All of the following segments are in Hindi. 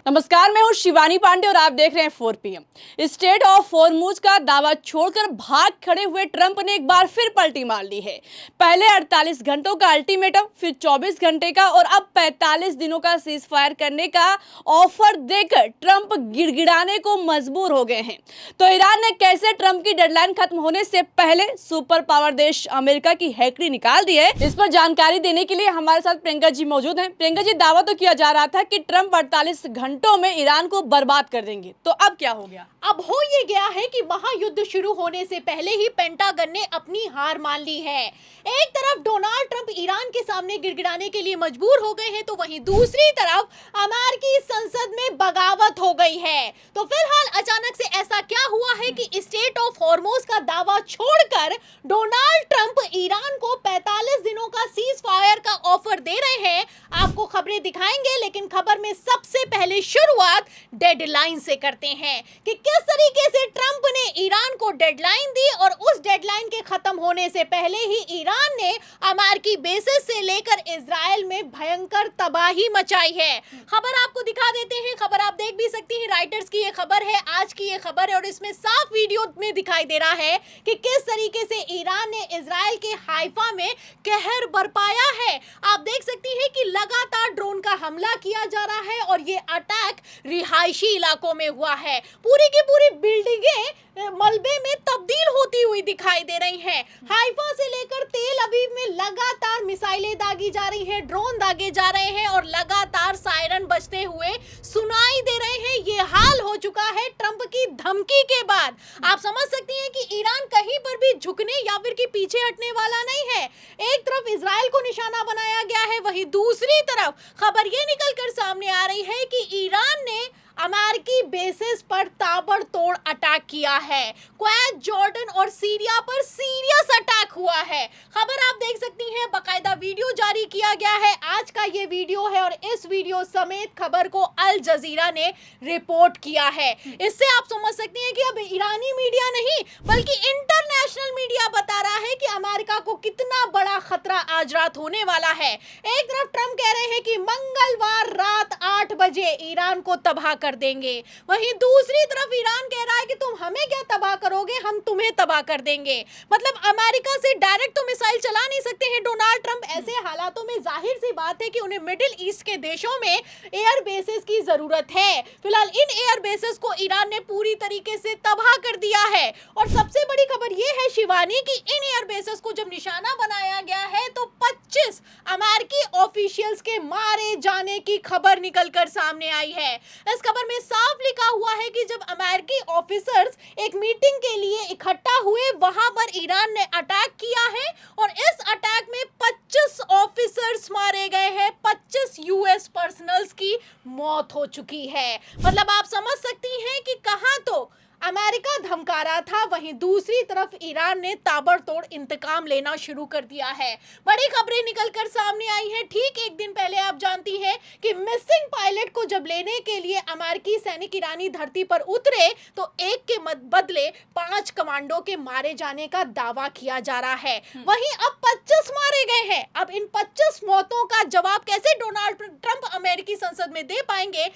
नमस्कार, मैं हूं शिवानी पांडे और आप देख रहे हैं 4 PM। स्टेट ऑफ हॉर्मुज का दावा छोड़कर भाग खड़े हुए ट्रंप ने एक बार फिर पलटी मार ली है। पहले 48 घंटों का अल्टीमेटम, फिर 24 घंटे का और अब 45 दिनों का सीज फायर करने का ऑफर देकर ट्रंप गिड़गिड़ाने को मजबूर हो गए हैं। तो ईरान ने कैसे ट्रंप की डेडलाइन खत्म होने से पहले सुपर पावर देश अमेरिका की हैकड़ी निकाल दी है, इस पर जानकारी देने के लिए हमारे साथ प्रियंका जी मौजूद हैं। प्रियंका जी, दावा तो किया जा रहा था कि ट्रंप 48 घंटों में ईरान को बर्बाद कर देंगे, तो अब क्या हो गया? अब हो ये गया है कि महायुद्ध शुरू होने से पहले ही पेंटागन ने अपनी हार मान ली है। एक तरफ डोनाल्ड ट्रंप ईरान के सामने गिड़गिड़ाने के लिए मजबूर हो गए हैं, तो वहीं दूसरी तरफ अमेरिकी संसद में बगावत हो गई है। तो फिलहाल अचानक से ऐसा क्या हुआ है कि स्टेट ऑफ हॉर्मुज का दावा छोड़कर डोनाल्ड ट्रंप ईरान को 45 दिनों का सीज फायर का ऑफर दे रहे हैं। आपको खबरें दिखाएंगे, लेकिन खबर में सबसे पहले शुरुआत डेडलाइन से करते हैं कि किस तरीके से ट्रंप ने ईरान को डेडलाइन दी और उस डेडलाइन के खत्म होने से पहले ही ईरान ने अमेरिकी बेसेस से लेकर इजराइल में भयंकर तबाही मचाई है। खबर आपको दिखा देते हैं। खबर आप देख भी सकती हैं, राइटर्स की ये खबर है, आज की ये खबर है और इसमें साफ वीडियो में दिखाई दे रहा है कि किस तरीके से ईरान ने इजराइल के हाइफा में कहर बरपाया है। आप देख सकती हैं कि लगातार ड्रोन का हमला किया जा रहा है और ये अटैक रिहायशी इलाकों में हुआ है। पूरी की पूरी बिल्डिंगें मलबे में तब्दील होती हुई दिखाई दे रही हैं। हाइफा से लेकर तेल अवीव में लगातार मिसाइलें दागी जा रही हैं, ड्रोन दागे जा रहे हैं और लगातार सायरन बजते हुए सुनाई दे रहे हैं। ये हाल हो चुका है ट्रंप की धमकी के बाद। आप समझ सकती हैं कि ईरान कहीं पर भी झुकने या फिर कि पीछे हटने वाला नहीं है। एक तरफ इजराइल को निशाना बनाया गया है, वहीं दूसरी तरफ खबर ये निकल कर सामने आ रही है कि ईरान ने अमेरिकी बेसिस पर ताबड़तोड़ अटैक किया है। कुवैत, जॉर्डन और सीरिया पर सीरियस अटैक हुआ है। खबर आप देख सकती हैं, बाकायदा वीडियो जारी किया गया है। आज का ये वीडियो है और इस वीडियो समेत खबर को अल जजीरा ने रिपोर्ट किया है। इससे आप समझ सकती हैं कि अब ईरानी मीडिया नहीं बल्कि इंटरनेशनल मीडिया बता रहा है कि अमेरिका को कितना बड़ा खतरा आज रात होने वाला है। एक तरफ ट्रंप कह रहे हैं कि मंगलवार रात 8 बजे ईरान को तबाह कर देंगे, वहीं दूसरी तरफ ईरान कह रहा है कि तुम हमें क्या तबाह करोगे, हम तुम्हें तबाह कर देंगे। मतलब अमेरिका से डायरेक्ट तो मिसाइल चला नहीं सकते हैं डोनाल्ड ट्रंप। ऐसे हालातों में जाहिर सी बात है कि उन्हें मिडिल ईस्ट के देशों में एयर बेसेस की जरूरत है। फिलहाल इन एयर बेसेस को ईरान ने पूरी तरीके से तबाह कर दिया है और सबसे बड़ी खबर यह है शिवानी कि इन एयर बेसेस को जब निशाना बनाया गया है तो 25 अमेरिकी ऑफिशियल्स के मारे जाने की खबर निकलकर सामने आई है। इस खबर में साफ लिखा हुआ है कि जब अमेरिकी ऑफिसर्स एक मीटिंग के लिए इकट्ठा हुए, वहां पर ईरान ने अटैक किया है और इस अटैक में 25 ऑफिसर्स मारे गए हैं, 25 यूएस पर्सनल्स की मौत हो चुकी है। मतलब आप समझ सकती हैं कि कहां तो अमेरिका धमका रहा था, वहीं दूसरी तरफ ईरान ने ताबड़तोड़ इंतकाम लेना शुरू कर दिया है। बड़ी खबरें निकलकर सामने आई हैं। ठीक एक दिन पहले आप जानती हैं कि मिसिंग पायलट को जब लेने के लिए अमेरिकी सैनिक ईरानी धरती पर उतरे तो एक के बदले 5 कमांडो के मारे जाने का दावा किया जा रहा है। वहीं अब 25 मारे गए हैं। अब इन 25 मौतों का जवाब कैसे डोनाल्ड ट्रंप अमेरिकी संसद में दे पाएंगे,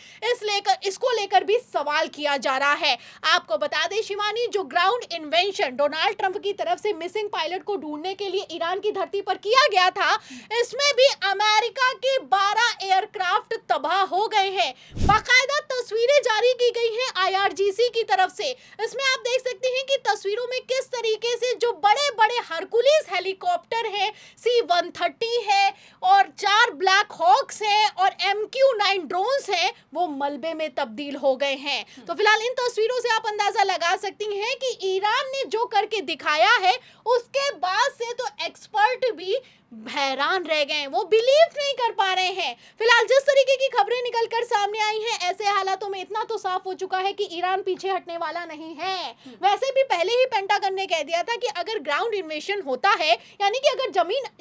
इसको लेकर भी सवाल किया जा रहा है। आपको बता दें शिवानी, जो ग्राउंड इन्वेंशन डोनाल्ड ट्रंप की तरफ से मिसिंग पायलट को ढूंढने के लिए ईरान की धरती पर किया गया था, इसमें भी अमेरिका के 12 एयरक्राफ्ट तबाह हो गए हैं। बाकायदा तस्वीरें जारी की गई हैं आईआरजीसी की तरफ से। इसमें आप देख सकते हैं कि तस्वीरों में किस तरीके से जो बड़े बड़े हरकुलिस हेलीकॉप्टर है, C-130 है और 4 ब्लैक हॉक्स है और MQ-9 ड्रोन्स है, वो मलबे में तब्दील हो गए हैं। तो फिलहाल इन तस्वीरों से आप अंदाजा लगा सकती हैं कि ईरान ने जो करके दिखाया है उसके बाद से तो एक्सपर्ट भी हैरान रह गए हैं, वो बिलीव नहीं कर पा रहे हैं। फिलहाल जिस तरीके की खबरें निकलकर सामने आई हैं, ऐसे हालातों में इतना तो साफ हो चुका है कि ईरान पीछे हटने वाला नहीं है। वैसे भी पहले ही पेंटागन ने कह दिया था कि अगर ग्राउंड इन्वेशन होता है, यानी कि अगर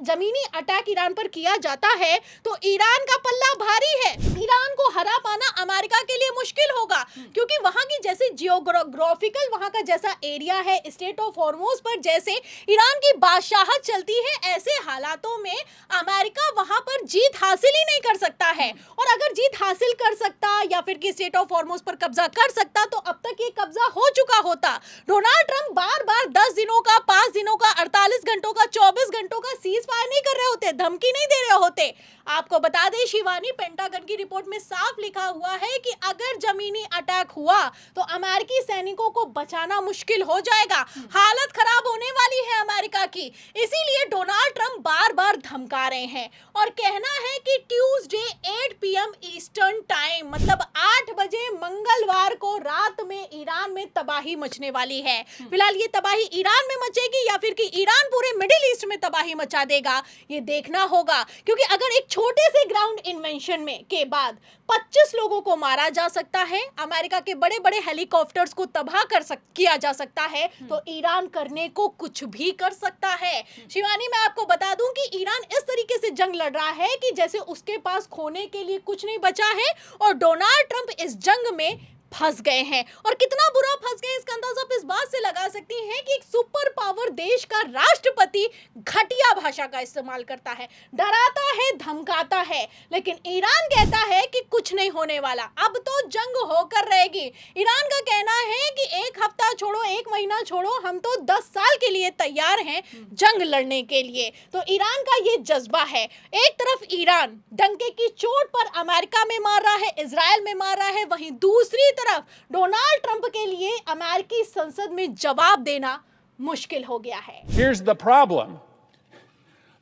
जमीनी अटैक ईरान पर किया जाता है तो ईरान का पल्ला भारी है। ईरान को हरा पाना अमेरिका के लिए मुश्किल होगा, क्योंकि वहां की जैसे जियोग्राफिकल वहां का जैसा एरिया है, स्टेट ऑफ हॉर्मुज पर जैसे ईरान की बादशाहत चलती है, ऐसे हालात हालातों में अमेरिका वहां पर जीत हासिल ही नहीं कर सकता है। और अगर जीत हासिल कर सकता या फिर कि स्टेट ऑफ हॉर्मुज पर कब्जा कर सकता तो अब तक ये कब्जा हो चुका होता। डोनाल्ड ट्रंप बार बार 10 दिनों का, 5 दिनों का, 48 घंटों का, 24 घंटों का सीज फायर नहीं कर रहे होते, धमकी नहीं दे रहे होते। आपको बता दें शिवानी, पेंटागन की रिपोर्ट में साफ लिखा हुआ है कि अगर जमीनी अटैक हुआ तो अमेरिकी सैनिकों को बचाना मुश्किल हो जाएगा, हालत खराब होने वाली है अमेरिका की। इसीलिए डोनाल्ड ट्रंप बार बार धमका रहे हैं और कहना है कि ट्यूसडे 8 PM ईस्टर्न टाइम, मतलब 8 बजे मंगलवार को रात में ईरान में तबाही मचने वाली है। फिलहाल ये तबाही ईरान में मचेगी या फिर कि ईरान पूरे मिडिल ईस्ट में तबाही मचा देगा, ये देखना होगा। क्योंकि अगर एक छोटे से ग्राउंड इन्वेंशन में के बाद 25 लोगों को मारा जा सकता है, अमेरिका के बड़े बड़े हेलीकॉप्टर्स को तबाह किया जा सकता है, तो ईरान करने को कुछ भी कर सकता है। शिवानी, मैं आपको बता दूं कि ईरान इस तरीके से जंग लड़ रहा है कि जैसे उसके पास खोने के लिए कुछ नहीं बचा है और डोनाल्ड ट्रंप इस जंग में फंस गए हैं। और कितना बुरा फंस गए इसका अंदाजा आप इस बात से लगा सकती हैं कि एक सुपर पावर देश का राष्ट्रपति घटिया भाषा का इस्तेमाल करता है, डराता है, धमकाता है, लेकिन ईरान कहता है कि कुछ नहीं होने वाला, अब तो जंग होकर रहेगी। ईरान का कहना है कि एक हफ्ता छोड़ो, एक महीना छोड़ो, हम तो 10 साल के लिए तैयार हैं जंग लड़ने के लिए। तो ईरान का ये जज्बा है। एक तरफ ईरान डंके की चोट पर अमेरिका में मार रहा है, इजराइल में मार रहा है, वहीं दूसरी तरफ डोनाल्ड ट्रंप के लिए अमेरिकी संसद में जवाब देना मुश्किल हो गया है। Here's the problem.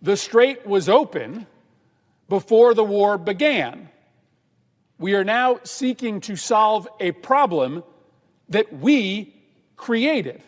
The strait was open before the war began. We are now seeking to solve a problem that we created.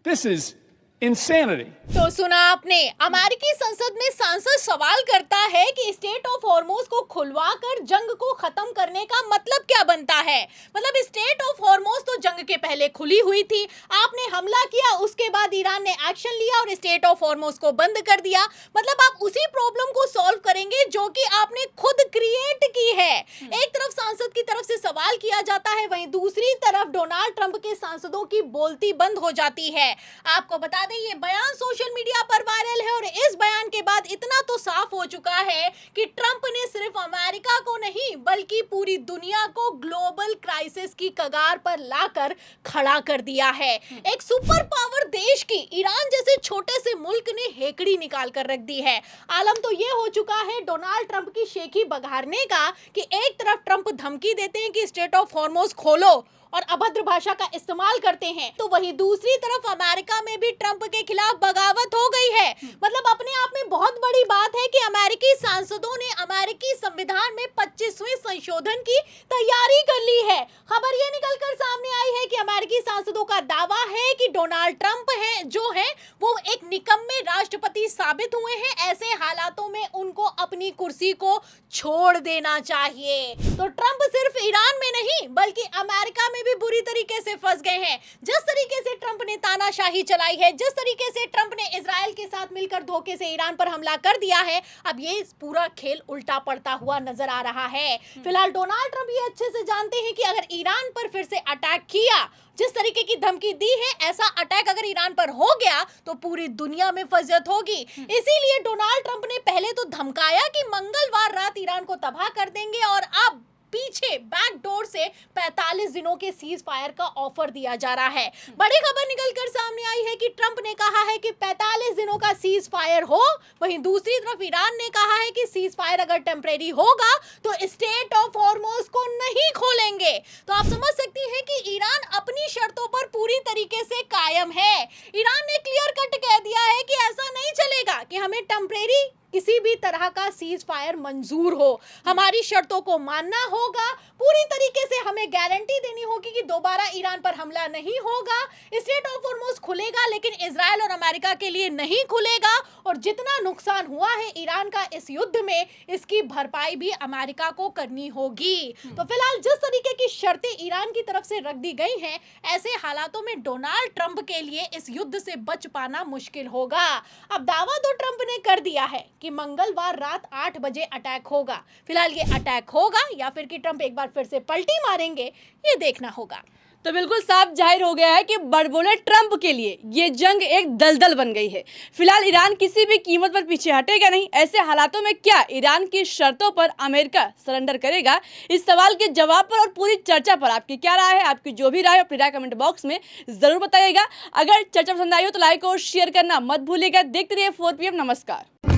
This is insanity. तो सुना आपने, अमेरिकी संसद में सांसद सवाल करता है कि स्टेट ऑफ हॉर्मुज को खुलवाकर जंग को खत्म करने का मतलब क्या बनता है। मतलब स्टेट ऑफ हॉर्मुज तो जंग के पहले खुली हुई थी, आपने हमला किया, उसके बाद ईरान ने एक्शन लिया और स्टेट ऑफ हॉर्मुज को बंद कर दिया। मतलब आप उसी प्रॉब्लम को सॉल्व करेंगे जो कि आपने खुद क्रिएट की है। एक तरफ सांसद की तरफ से सवाल किया जाता है, वहीं दूसरी तरफ डोनाल्ड ट्रंप के सांसदों की बोलती बंद हो जाती है। आपको बता दें ये बयान सोशल मीडिया पर वायरल है और इस बयान के बाद इतना तो साफ हो चुका है कि ट्रंप ने सिर्फ अमेरिका को नहीं बल्कि पूरी दुनिया को ग्लोबल क्राइसिस की कगार पर लाकर खड़ा कर दिया है। एक सुपर पावर देश की ईरान जैसे छोटे से मुल्क ने हेकड़ी निकाल कर रख दी है। आलम तो ये हो चुका है डोनाल्ड ट्रंप की शेखी बघारने का कि एक तरफ ट्रंप धमकी देते हैं कि स्टेट ऑफ हॉर्मुज खोलो और अभद्र भाषा का इस्तेमाल करते हैं, तो वहीं दूसरी तरफ अमेरिका में भी ट्रंप के खिलाफ बगावत हो गई है। मतलब अपने आप में बहुत बड़ी बात है कि अमेरिकी सांसदों ने अमेरिकी संविधान में 25वें संशोधन की तैयारी कर ली है। खबर ये निकलकर सामने आई है कि अमेरिकी सांसदों का दावा है कि डोनाल्ड ट्रंप है जो है वो एक निकम्मे राष्ट्रपति साबित हुए हैं, ऐसे हालातों में उनको अपनी कुर्सी को छोड़ देना चाहिए। तो ट्रंप सिर्फ ईरान में नहीं बल्कि अमेरिका में भी बुरी तरीके से फंस गए हैं। जिस तरीके से ट्रंप ने तानाशाही चलाई है, जिस तरीके से ट्रंप ने इजराइल के साथ मिलकर धोखे से ईरान पर हमला कर दिया है, अब ये पूरा खेल उल्टा पड़ता हुआ नजर आ रहा है। फिलहाल डोनाल्ड ट्रंप ये अच्छे से जानते हैं कि अगर ईरान पर फिर से अटैक किया, जिस तरीके की धमकी दी है, ऐसा अटैक अगर ईरान पर हो गया तो पूरी दुनिया में फजियत होगी। इसीलिए डोनाल्ड ट्रंप ने पहले तो धमकाया कि मंगलवार रात ईरान को तबाह कर देंगे और अब पीछे बैकडोर से 45 दिनों के सीज फायर का ऑफर दिया जा रहा है। बड़ी खबर निकलकर सामने आई है कि ट्रंप ने कहा है कि 45 दिनों का सीज फायर हो, वहीं दूसरी तरफ ईरान ने कहा है कि सीज फायर अगर टेम्परेरी होगा तो स्टेट ऑफ हॉर्मुज को नहीं खोलेंगे। तो आप समझ सकती हैं कि ईरान अपनी शर्तों पर पूरी तरीके से कायम है। ईरान ने क्लियर कट कह दिया है कि ऐसा नहीं चलेगा कि हमें टेम्परेरी किसी भी तरह का सीज फायर मंजूर हो, हमारी शर्तों को मानना होगा, पूरी तरीके से हमें गारंटी देनी होगी कि दोबारा ईरान पर हमला नहीं होगा। स्टेट ऑफ हॉर्मुज खुलेगा लेकिन इजराइल और अमेरिका के लिए नहीं खुलेगा और जितना नुकसान हुआ है ईरान का इस युद्ध में, इसकी भरपाई भी अमेरिका को करनी होगी। तो फिलहाल जिस तरीके की शर्तें ईरान की तरफ से रख दी गई हैं, ऐसे हालातों में डोनाल्ड ट्रंप के लिए इस युद्ध से बच पाना मुश्किल होगा। अब दावा तो ट्रंप ने कर दिया है कि मंगलवार रात 8 बजे अटैक होगा। फिलहाल ये अटैक होगा या फिर कि ट्रंप एक बार फिर से पलटी मारेंगे, ये देखना होगा। तो बिल्कुल साफ जाहिर हो गया है कि बड़बोले ट्रंप के लिए ये जंग एक दलदल बन गई है। फिलहाल ईरान किसी भी कीमत पर पीछे हटेगा नहीं। ऐसे हालातों में क्या ईरान की शर्तों पर अमेरिका सरेंडर करेगा? इस सवाल के जवाब पर और पूरी चर्चा पर आपकी क्या राय है? आपकी जो भी राय हो अपनी राय कमेंट बॉक्स में जरूर बताइएगा। अगर चर्चा पसंद आई हो तो लाइक और शेयर करना मत भूलिएगा। देखते रहिए 4 PM। नमस्कार।